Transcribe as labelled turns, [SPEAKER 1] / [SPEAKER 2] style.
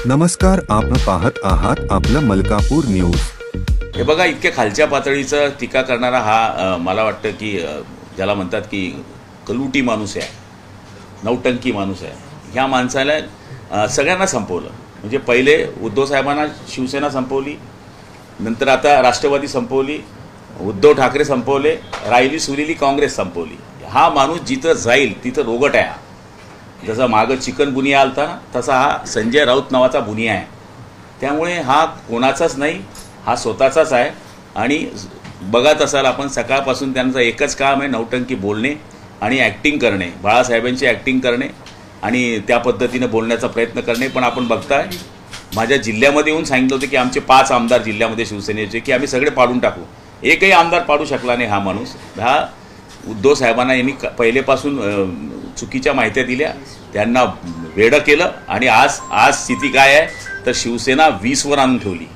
[SPEAKER 1] नमस्कार, आपण पाहत आहात आपलं मलकापूर न्यूज।
[SPEAKER 2] हे बघा, इतक्या खालच्या पातळीचं टीका करणारा हा मला वाटतं की ज्याला म्हणतात की कलुटी माणूस आहे, नौटंकी माणूस आहे। ह्या माणसाला सगळ्यांना संपवलं। म्हणजे पहिले उद्धव साहेबांना शिवसेना संपवली, नंतर आता राष्ट्रवादी संपवली, उद्धव ठाकरे संपवले, राहिली सुरीली काँग्रेस संपवली। हा माणूस जिथं जाईल तिथं रोगट आहे। जसं मागं चिकन बुनिया आलता ना, तसा हा संजय राऊत नावाचा बुनिया आहे। त्यामुळे हा कोणाचाच नाही, हा स्वतःचाच आहे। आणि बघत असाल आपण, सकाळपासून त्यांचं एकच काम आहे, नौटंकी बोलणे आणि ॲक्टिंग करणे, बाळासाहेबांची ॲक्टिंग करणे आणि त्या पद्धतीने बोलण्याचा प्रयत्न करणे। पण आपण बघताय, माझ्या जिल्ह्यामध्ये येऊन सांगितलं होतं की आमचे 5 आमदार जिल्ह्यामध्ये शिवसेनेचे की आम्ही सगळे पाडून टाकू। एकही आमदार पाडू शकला नाही हा माणूस। हा उद्धव साहेबांना यांनी पहिलेपासून चुकीच्या माहित्या दिल्या, त्यांना वेडं केलं आणि आज स्थिती काय आहे तर शिवसेना 20 वर आणून ठेवली।